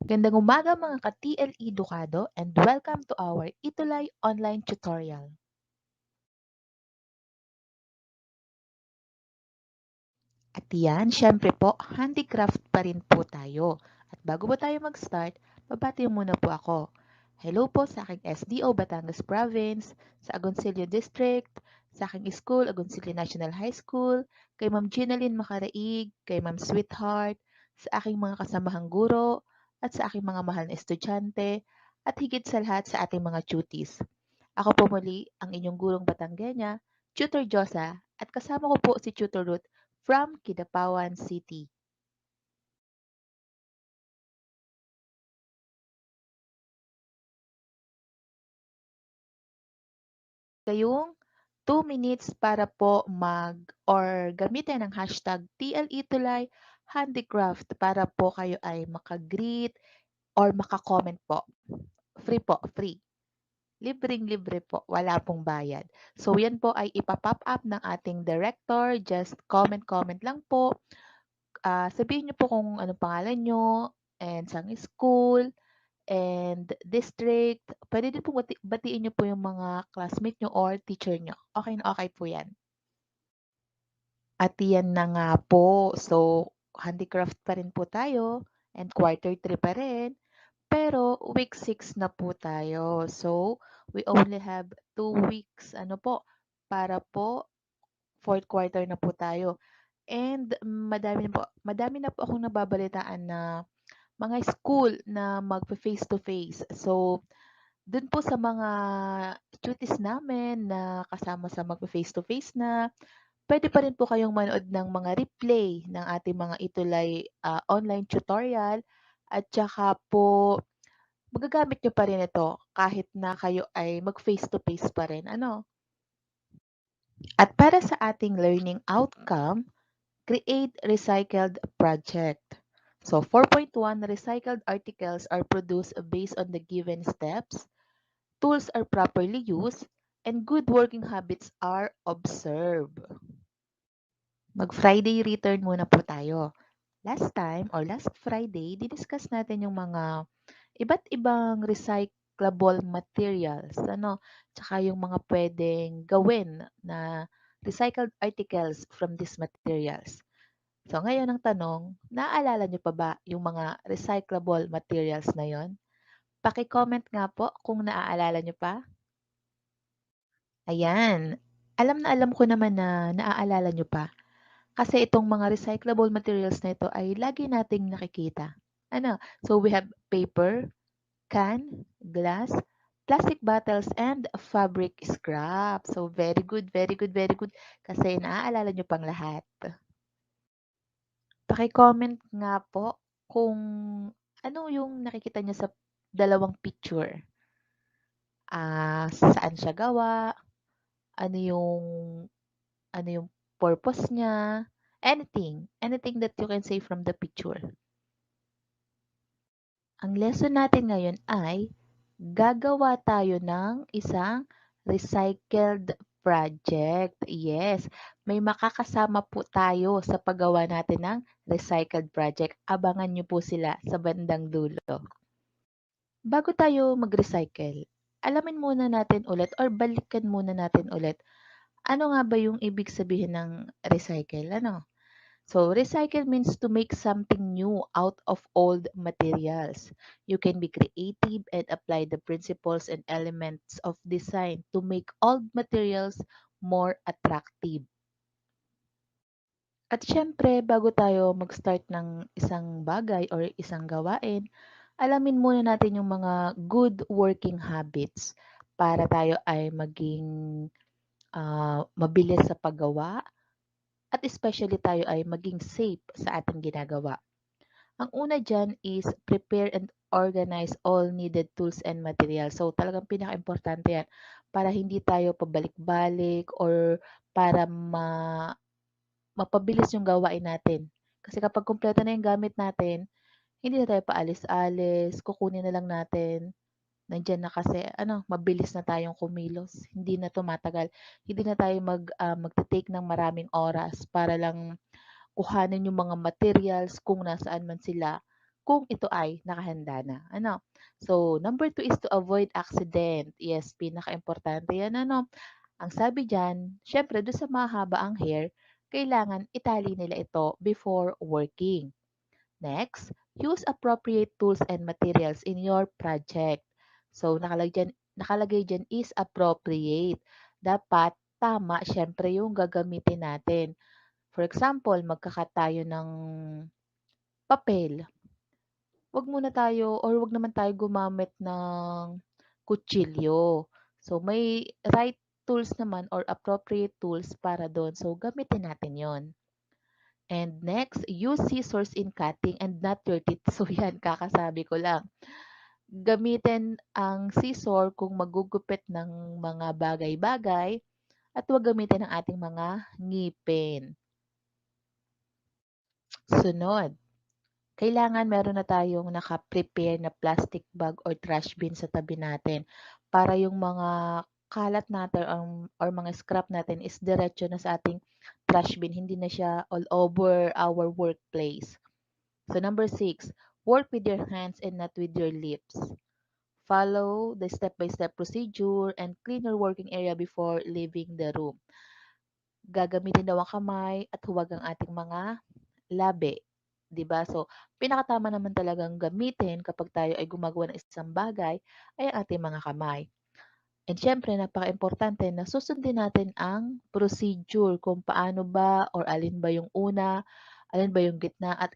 Gandang umaga mga ka-TLE Ducado and welcome to our Itulay online tutorial. At yan, syempre po, handicraft pa rin po tayo. At bago po tayo mag-start, babati muna po ako. Hello po sa aking SDO Batangas Province, sa Agoncillo District, sa aking school, Agoncillo National High School, kay Ma'am Ginalyn Macaraig, kay Ma'am Sweetheart, sa aking mga kasamahang guro, at sa aking mga mahal na estudyante, at higit sa lahat sa ating mga tuties. Ako po muli ang inyong gurong Batanggenya, Tutor Josa, at kasama ko po si Tutor Ruth from Kidapawan City. Kayong 2 minutes para po or gamitin ang hashtag TLETulay Handicraft para po kayo ay makagreet or makakomment po. Free po, free. Libreng-libre po, wala pong bayad. So yan po ay ipapop up ng ating director. Just comment-comment lang po. Sabihin niyo po kung ano pangalan niyo and saang school and district. Pwede din po batiin niyo po yung mga classmate niyo or teacher niyo. Okay na okay po yan. At yan na nga po. So, handicraft pa rin po tayo and quarter 3 pa rin. Pero week 6 na po tayo. So, we only have 2 weeks para po fourth quarter na po tayo. And madami na po akong nababalitaan na mga school na magfa-face to face. So, dun po sa mga duties namin na kasama sa magfa-face to face na, pwede pa rin po kayong manood ng mga replay ng ating mga Itulay online tutorial at saka po magagamit nyo pa rin ito kahit na kayo ay mag-face to face pa rin. Ano? At para sa ating learning outcome, create recycled project. So 4.1, recycled articles are produced based on the given steps, tools are properly used, and good working habits are observed. Mag-Friday return muna po tayo. Last time or last Friday, didiscuss natin yung mga iba't ibang recyclable materials, tsaka yung mga pwedeng gawin na recycled articles from these materials. So ngayon ang tanong, naaalala niyo pa ba yung mga recyclable materials na yon? Paki-comment nga po kung naaalala niyo pa. Ayan. Alam na alam ko naman na naaalala niyo pa. Kasi itong mga recyclable materials na ito ay lagi nating nakikita. Ano? So we have paper, can, glass, plastic bottles, and fabric scrap. So very good, very good, very good. Kasi naaalala niyo pang lahat. Paki-comment nga po kung ano yung nakikita niyo sa dalawang picture. Saan siya gawa? Ano yung ano yung purpose niya? Anything that you can say from the picture. Ang lesson natin ngayon ay gagawa tayo ng isang recycled project. Yes, may makakasama po tayo sa paggawa natin ng recycled project. Abangan nyo po sila sa bandang dulo. Bago tayo mag-recycle, alamin muna natin ulit or balikan muna natin ulit. Ano nga ba yung ibig sabihin ng recycle? So, recycle means to make something new out of old materials. You can be creative and apply the principles and elements of design to make old materials more attractive. At syempre, bago tayo mag-start ng isang bagay or isang gawain, alamin muna natin yung mga good working habits para tayo ay maging mabilis sa paggawa at especially tayo ay maging safe sa ating ginagawa. Ang una dyan is prepare and organize all needed tools and materials. So talagang pinaka-importante yan para hindi tayo pabalik-balik or para mapabilis yung gawain natin. Kasi kapag kumpleto na yung gamit natin, hindi na tayo paalis-alis, kukunin na lang natin. Nandiyan na kasi mabilis na tayong kumilos. Hindi na tumatagal. Hindi na tayo magte-take ng maraming oras para lang kuhanin yung mga materials kung nasaan man sila kung ito ay nakahanda na, ano. So, number 2 is to avoid accident. Yes, pinakaimportante 'yan, ano. Ang sabi diyan, siyempre do'n sa mahaba ang hair, kailangan itali nila ito before working. Next, use appropriate tools and materials in your project. So, nakalagay diyan is appropriate. Dapat tama siyempre yung gagamitin natin. For example, tayo ng papel. 'Wag naman tayo gumamit ng kutsilyo. So, may right tools naman or appropriate tools para do'n. So, gamitin natin 'yon. And next, use scissors in cutting and not your teeth. So, yan, kakasabi ko lang. Gamitin ang scissor kung magugupit ng mga bagay-bagay at huwag gamitin ang ating mga ngipin. Sunod, kailangan meron na tayong naka-prepare na plastic bag or trash bin sa tabi natin para yung mga kalat natin or mga scrap natin is diretso na sa ating trash bin, hindi na siya all over our workplace. So number 6, work with your hands and not with your lips. Follow the step-by-step procedure and clean your working area before leaving the room. Gagamitin daw ang kamay at huwag ang ating mga labi, 'di ba? So, pinakatama naman talagang gamitin kapag tayo ay gumagawa ng isang bagay ay ang ating mga kamay. And siyempre napakaimportante na susundin natin ang procedure kung paano ba or alin ba yung una, alin ba yung gitna at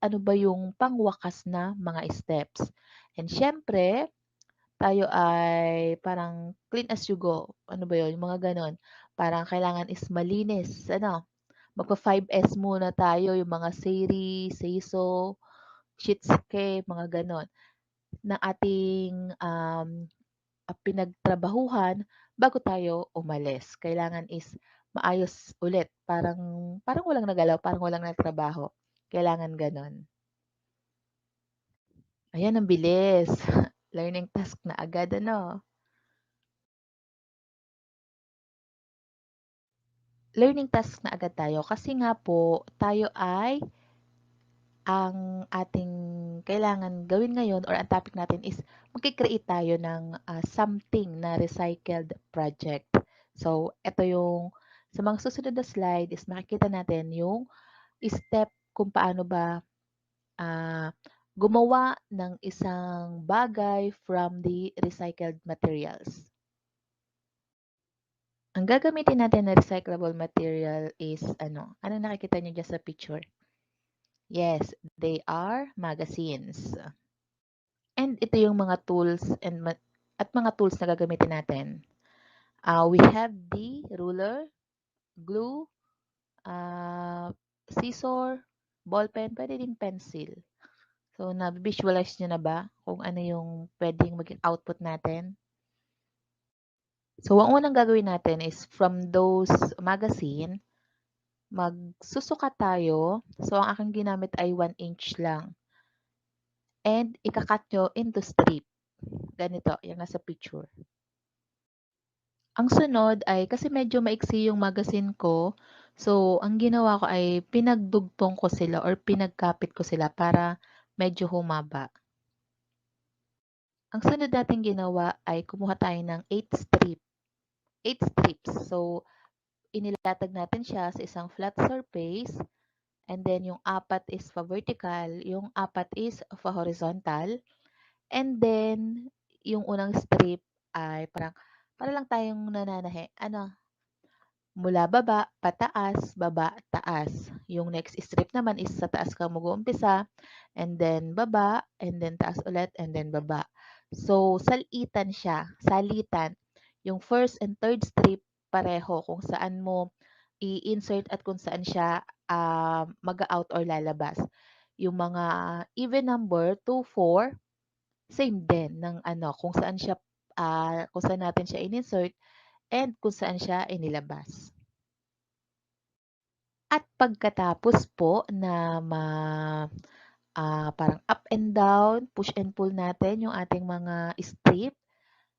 ano ba yung pangwakas na mga steps. And siyempre, tayo ay parang clean as you go. Ano ba yun? Yung mga ganon. Parang kailangan is malinis. Ano? Magpa 5S muna tayo. Yung mga seri, seiso, shitsuke, mga ganon. Na ating pinagtrabahuhan bago tayo umalis. Kailangan is maayos ulit. Parang, parang walang nagalaw, parang walang nagtrabaho. Kailangan ganon. Ayan, ang bilis. Learning task na agad, ano? Learning task na agad tayo kasi nga po tayo ay ang ating kailangan gawin ngayon or ang topic natin is magki-create tayo ng something na recycled project. So, ito yung sa mga susunod na slide is makikita natin yung step kung paano ba ah, gumawa ng isang bagay from the recycled materials. Ang gagamitin natin na recyclable material is ano nakikita niyo diyan sa picture? Yes, they are magazines. And ito yung mga tools at mga tools na gagamitin natin. We have the ruler, glue, uh, scissor, ballpen, pwede din pencil. So, na-visualize nyo na ba kung ano yung pwedeng maging output natin? So, ang unang gagawin natin is from those magazine, magsusukat tayo. So, ang aking ginamit ay 1 inch lang. And ikakat nyo into strip. Ganito, yung nasa picture. Ang sunod ay kasi medyo maiksi yung magazine ko, so ang ginawa ko ay pinagdugtong ko sila or pinagkapit ko sila para medyo humaba. Ang sunod nating ginawa ay kumuha tayo ng 8 strips. So, inilatag natin siya sa isang flat surface and then yung 4 is pa-vertical, yung 4 is pa-horizontal. And then, yung unang strip ay parang para lang tayong nananahi. Mula baba, taas. Yung next strip naman is sa taas ka mag-uumpisa, and then baba, and then taas ulit, and then baba. So, salitan. Yung first and third strip pareho kung saan mo i-insert at kung saan siya mag-out or lalabas. Yung mga even number 2, 4, same din ng kung saan natin siya in-insert and kung saan siya inilabas. At pagkatapos po na parang up and down, push and pull natin yung ating mga strip,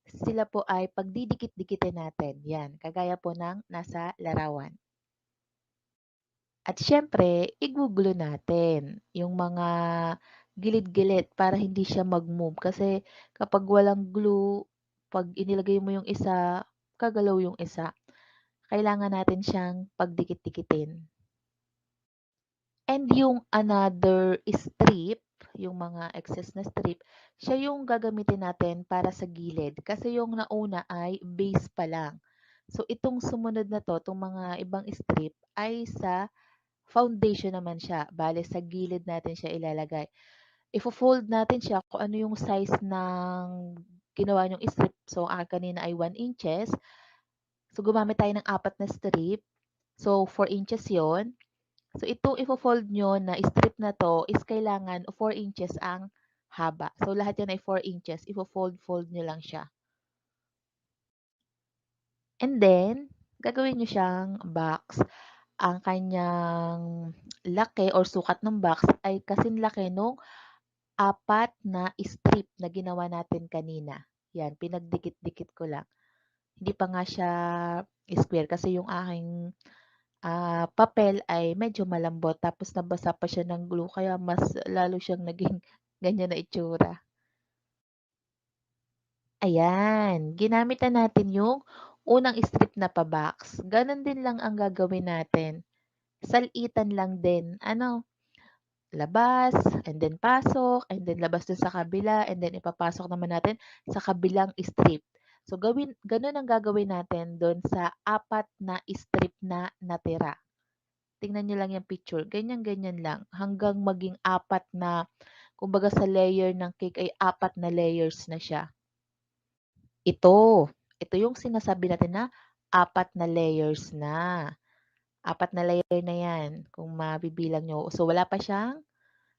sila po ay pagdidikit-dikitin natin. Yan, kagaya po ng nasa larawan. At syempre, igugulo natin yung mga gilid-gilid para hindi siya mag-move. Kasi kapag walang glue, 'pag inilagay mo yung isa, gagalaw yung isa. Kailangan natin siyang pagdikit-dikitin. And yung another strip, yung mga excess na strip, siya yung gagamitin natin para sa gilid. Kasi yung nauna ay base pa lang. So, itong sumunod na to, itong mga ibang strip, ay sa foundation naman siya. Bale, sa gilid natin siya ilalagay. Ifo-fold natin siya kung ano yung size ng ginawa nyong strip. So, ang akin kanina ay 1 inches. So, gumamit tayo ng 4 na strip. So, 4 inches yon. So, itong ifo-fold nyo na strip na to is kailangan 4 inches ang haba. So, lahat yan ay 4 inches. Ifo-fold-fold nyo lang siya. And then, gagawin nyo siyang box. Ang kanyang laki or sukat ng box ay kasing laki nung 4 na strip na ginawa natin kanina. Yan, pinagdikit-dikit ko lang. Hindi pa nga siya square kasi yung aking papel ay medyo malambot tapos nabasa pa siya ng glue kaya mas lalo siyang naging ganyan na itsura. Ayan, ginamit na natin yung unang strip na pa-box. Ganon din lang ang gagawin natin. Salitan lang din. Ano, labas, and then pasok, and then labas dun sa kabila, and then ipapasok naman natin sa kabilang strip. So, ganun ang gagawin natin doon sa 4 na strip na natira. Tingnan nyo lang yung picture. Ganyan-ganyan lang. Hanggang maging 4 na, kumbaga sa layer ng cake ay 4 na layers na siya. Ito. Ito yung sinasabi natin na 4 na layers na. 4 na layer na yan. Kung mabibilang nyo. So, wala pa siyang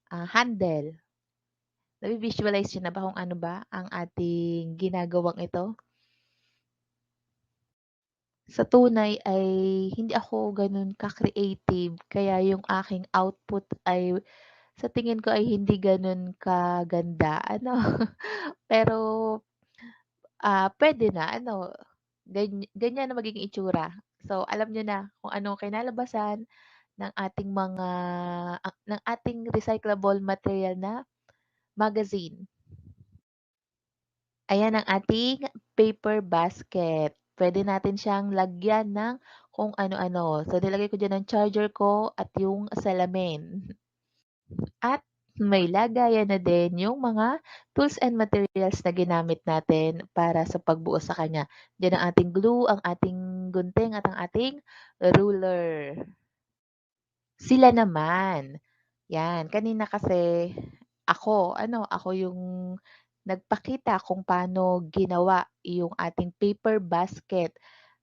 handle. Nabi-visualize nyo na ba kung ano ba ang ating ginagawang ito? Sa tunay ay hindi ako ganun ka-creative. Kaya yung aking output ay sa tingin ko ay hindi gano'n kaganda ano. Pero, puwede na ano, ganyan na magiging itsura. So, alam niyo na kung anong kinalabasan ng ating mga ng ating recyclable material na magazine. Ayan ang ating paper basket. Puwede natin siyang lagyan ng kung ano-ano. So, nilagay ko diyan ang charger ko at yung salamin. At may lagayan na din yung mga tools and materials na ginamit natin para sa pagbuo sa kanya. Diyan ang ating glue, ang ating gunting at ang ating ruler. Sila naman. Yan, kanina kasi ako yung nagpakita kung paano ginawa yung ating paper basket.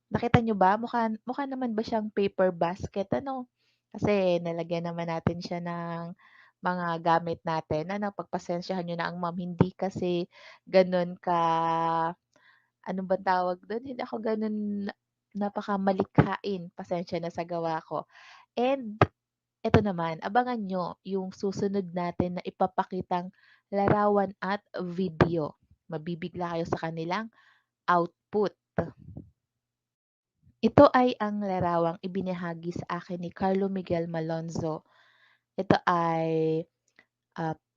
Nakita niyo ba? Mukha naman ba siyang paper basket ano? Kasi nalagyan naman natin siya ng mga gamit natin. Ano, pagpasensyahan niyo na ang mom, hindi kasi gano'n ka ano bang tawag do'n? Hindi ako gano'n napakamalikhain. Pasensya na sa gawa ko. And eto naman, abangan niyo yung susunod natin na ipapakitang larawan at video. Mabibigla kayo sa kanilang output. Ito ay ang larawang ibinahagi sa akin ni Carlo Miguel Malonzo. Ito ay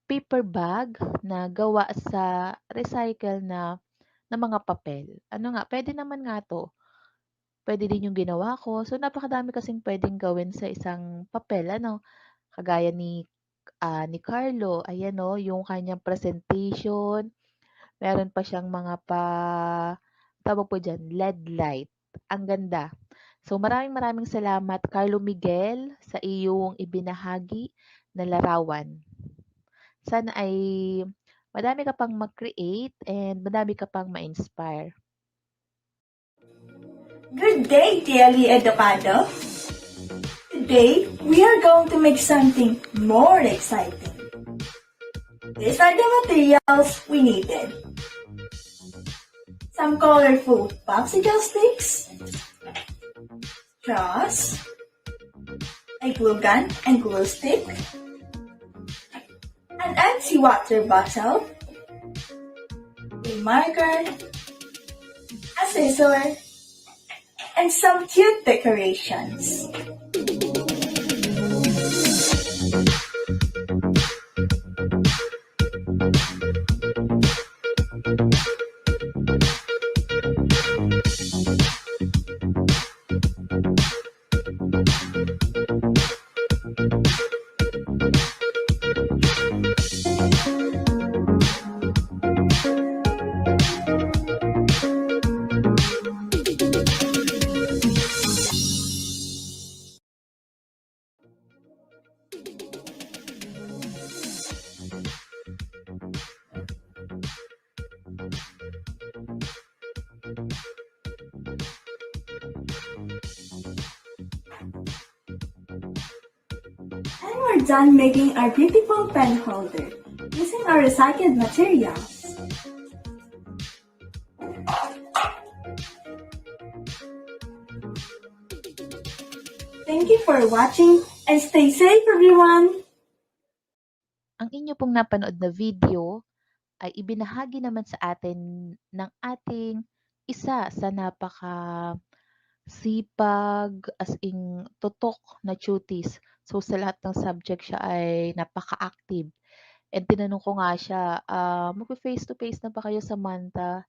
paper bag na gawa sa recycle na mga papel. Ano nga, pwede naman nga 'to. Pwede din yung ginawa ko. So, napakadami kasing puwedeng gawin sa isang papel ano, kagaya ni Carlo, ayan 'no, yung kanyang presentation. Meron pa siyang mga tawag po diyan, LED light. Ang ganda. So, maraming maraming salamat Carlo Miguel sa iyong ibinahagi na larawan. Sana ay madami ka pang mag-create and madami ka pang ma-inspire. Good day, dearly educado. Today, we are going to make something more exciting. These are the materials we needed. Some colorful popsicle sticks, straws, a glue gun and glue stick, an empty water bottle, a marker, a scissor, and some cute decorations. And we're done making our beautiful pen holder using our recycled materials. Thank you for watching and stay safe everyone! Ang inyo pong napanood na video ay ibinahagi naman sa atin ng ating isa sa napaka-sipag, as in tutok na tuties. So, sa lahat ng subject siya ay napaka-active. And tinanong ko nga siya, magfe-face to face na ba kayo sa Manta?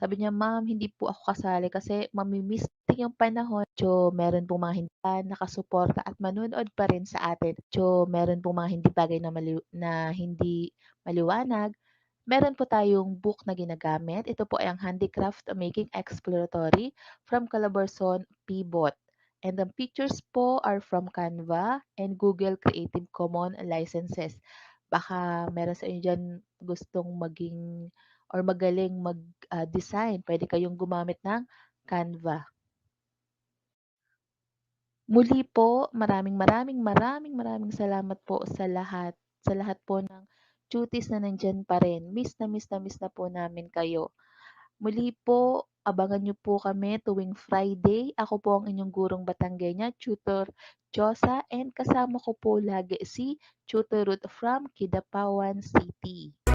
Sabi niya, "Ma'am, hindi po ako kasali kasi mami-miss natin yung panahon." Medyo meron pong mga hindi pa nakasuporta at manonood pa rin sa atin. Medyo meron pong mga hindi bagay na hindi maliwanag. Meron po tayong book na ginagamit. Ito po ay ang Handicraft Making Exploratory from Calabarzon Pibot. And the pictures po are from Canva and Google Creative Commons licenses. Baka meron sa inyo diyan gustong maging or magaling mag-design, pwede kayong gumamit ng Canva. Muli po, maraming salamat po sa lahat. Sa lahat po ng duties na nandiyan pa rin. Miss na miss na miss na po namin kayo. Muli po, abangan niyo po kami tuwing Friday. Ako po ang inyong gurong Batanggenya, Tutor Josa, and kasama ko po lagi si Tutor Ruth from Kidapawan City.